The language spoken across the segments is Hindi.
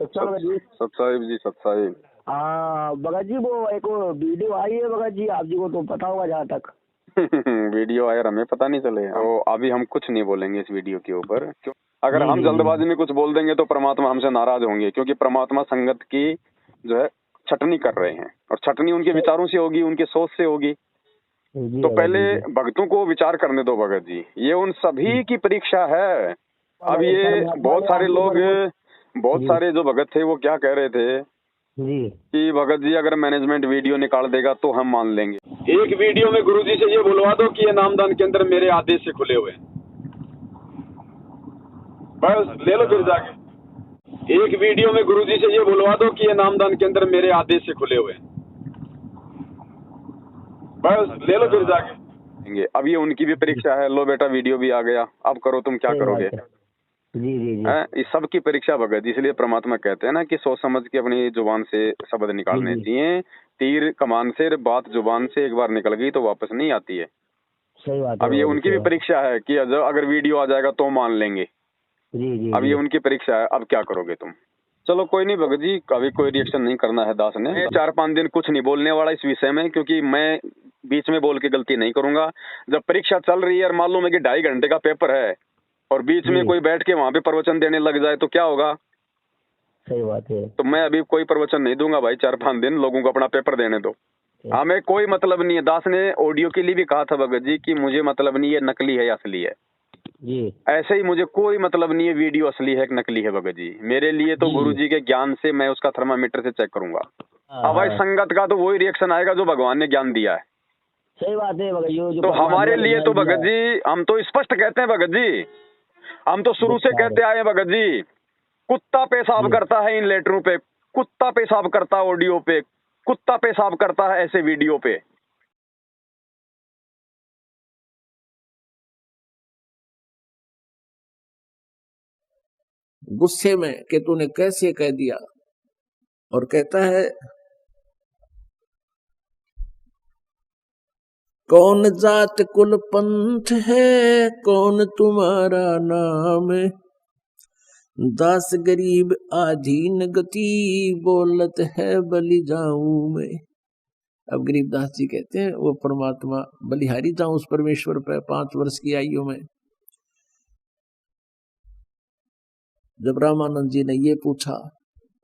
अच्छा भगत जी। सतसाहिब जी, सतसाहिब। हाँ भगत जी, वो एक वीडियो आई है भगत जी, आप जी को तो पता होगा जहाँ तक। वीडियो आया, हमें पता नहीं चले। तो अभी हम कुछ नहीं बोलेंगे इस वीडियो के ऊपर, क्यों? अगर हम जल्दबाजी में कुछ बोल देंगे तो परमात्मा हमसे नाराज होंगे, क्योंकि परमात्मा संगत की जो है छटनी कर रहे हैं, और छटनी उनके विचारों से होगी, उनके सोच से होगी। तो पहले भक्तों को विचार करने दो भगत जी, ये उन सभी की परीक्षा है। अब ये बहुत सारे जो भगत थे वो क्या कह रहे थे जी कि भगत जी अगर मैनेजमेंट वीडियो निकाल देगा तो हम मान लेंगे। एक वीडियो में गुरुजी से ये बुलवा दो कि ये नामदान केंद्र मेरे आदेश से खुले हुए हैं, बस ले लो फिर जाके। एक वीडियो में गुरुजी से ये बुलवा दो कि ये नामदान केंद्र मेरे आदेश से खुले हुए हैं, बस ले लो फिर जाके। अब ये उनकी भी परीक्षा है, लो बेटा वीडियो भी आ गया, अब करो तुम क्या करोगे। जी जी जी। इस सब की परीक्षा भगत, इसलिए परमात्मा कहते हैं ना कि सोच समझ के अपनी जुबान से शब्द निकालने चाहिए। तीर कमान से, बात जुबान से एक बार निकल गई तो वापस नहीं आती है। सही बात है। अब ये उनकी भी परीक्षा है कि अगर वीडियो आ जाएगा तो मान लेंगे। जी जी। अब ये उनकी परीक्षा है, अब क्या करोगे तुम। चलो कोई नहीं भगत जी, कभी कोई रिएक्शन नहीं करना है दास ने। 4-5 दिन कुछ नहीं बोलने वाला इस विषय में, क्योंकि मैं बीच में बोल के गलती नहीं करूंगा। जब परीक्षा चल रही है और मालूम है कि 2.5 घंटे का पेपर है और बीच में कोई बैठ के वहां पे प्रवचन देने लग जाए तो क्या होगा। सही बात है। तो मैं अभी कोई प्रवचन नहीं दूंगा भाई, 4-5 दिन लोगों को अपना पेपर देने दो। हमें कोई मतलब नहीं है। दास ने ऑडियो के लिए भी कहा था भगत जी कि मुझे मतलब नहीं है नकली है या असली है जी। ऐसे ही मुझे कोई मतलब नहीं है वीडियो असली है कि नकली है भगत जी। मेरे लिए तो गुरु जी के ज्ञान से मैं उसका थर्मामीटर से चेक करूंगा। अब भाई संगत का तो वही रिएक्शन आएगा जो भगवान ने ज्ञान दिया है। सही बात है भगत जी। तो हमारे लिए तो भगत जी हम तो स्पष्ट कहते हैं भगत जी, हम तो शुरू से कहते आए हैं भगत जी, कुत्ता पेशाब करता है इन लेटरों पे, कुत्ता पेशाब करता है ऑडियो पे, कुत्ता पेशाब करता है ऐसे वीडियो पे। गुस्से में कि तूने कैसे कह दिया, और कहता है कौन जात कुल पंथ है, कौन तुम्हारा नाम, दास गरीब आधीन गति, बोलत है बलि जाऊं मैं। अब गरीबदास जी कहते हैं वो परमात्मा बलिहारी जाऊं उस परमेश्वर पे 5 वर्ष की आयु में। जब रामानंद जी ने ये पूछा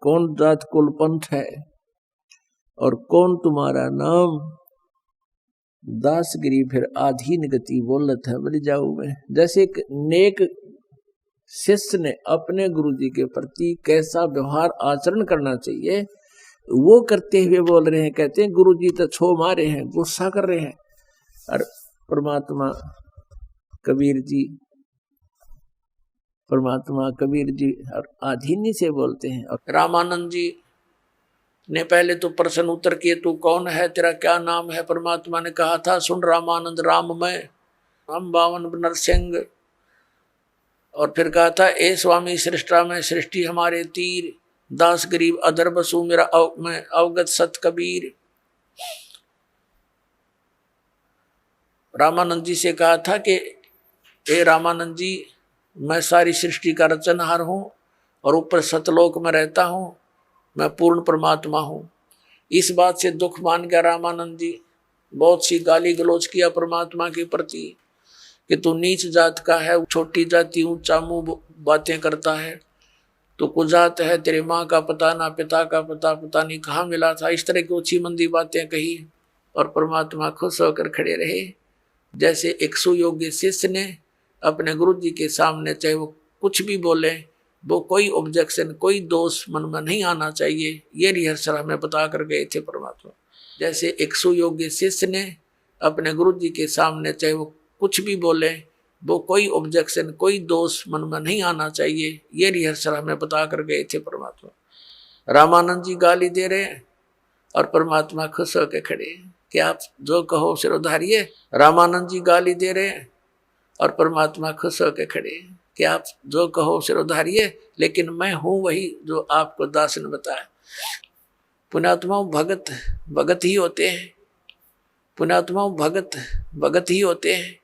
कौन जात कुल पंथ है और कौन तुम्हारा नाम, दास गरीब फिर आधीन गति, बोलत है बलि जाऊं मैं। जैसे एक नेक शिष्य ने अपने गुरु जी के प्रति कैसा व्यवहार आचरण करना चाहिए वो करते हुए बोल रहे हैं। कहते हैं गुरु जी तो छो मारे हैं, गुस्सा कर रहे हैं, और परमात्मा कबीर जी और आधीनी से बोलते हैं। और रामानंद जी ने पहले तो प्रश्न उत्तर किए, तू कौन है, तेरा क्या नाम है। परमात्मा ने कहा था सुन रामानंद, राम मैं, हम 52 नरसिंह। और फिर कहा था ए स्वामी सृष्टा में सृष्टि हमारे तीर, दास गरीब अदर बसु मेरा मैं अवगत सत कबीर। रामानंद जी से कहा था कि ए रामानंद जी, मैं सारी सृष्टि का रचनहार हूँ और ऊपर सतलोक में रहता हूँ, मैं पूर्ण परमात्मा हूँ। इस बात से दुख मान गया रामानंद जी, बहुत सी गाली गलौज किया परमात्मा के प्रति कि तू नीच जात का है, छोटी जाति ऊंचा मुंह बातें करता है, तो कुजात है, तेरे माँ का पता ना पिता का पता नहीं कहाँ मिला था। इस तरह की ऊंची मंदी बातें कही और परमात्मा खुश होकर खड़े रहे। जैसे एक सुयोग्य शिष्य ने अपने गुरु जी के सामने चाहे वो कुछ भी बोले, वो कोई ऑब्जेक्शन कोई दोष मन में नहीं आना चाहिए, ये रिहर्सल हमें बता कर गए थे परमात्मा। जैसे एक सुयोग्य शिष्य ने अपने गुरु जी के सामने चाहे वो कुछ भी बोले, वो कोई ऑब्जेक्शन कोई दोष मन में नहीं आना चाहिए, ये रिहर्सल हमें बता कर गए थे परमात्मा। रामानंद जी गाली दे रहे हैं और परमात्मा खुश होकर खड़े हैं कि आप जो कहो सिर उधारिए। रामानंद जी गाली दे रहे हैं और परमात्मा खुश होकर खड़े हैं कि आप जो कहो सिर उधारिए, लेकिन मैं हूं वही जो आपको दास ने बताया। पुण्यात्मा भगत भगत ही होते हैं, पुण्यात्मा भगत भगत ही होते हैं।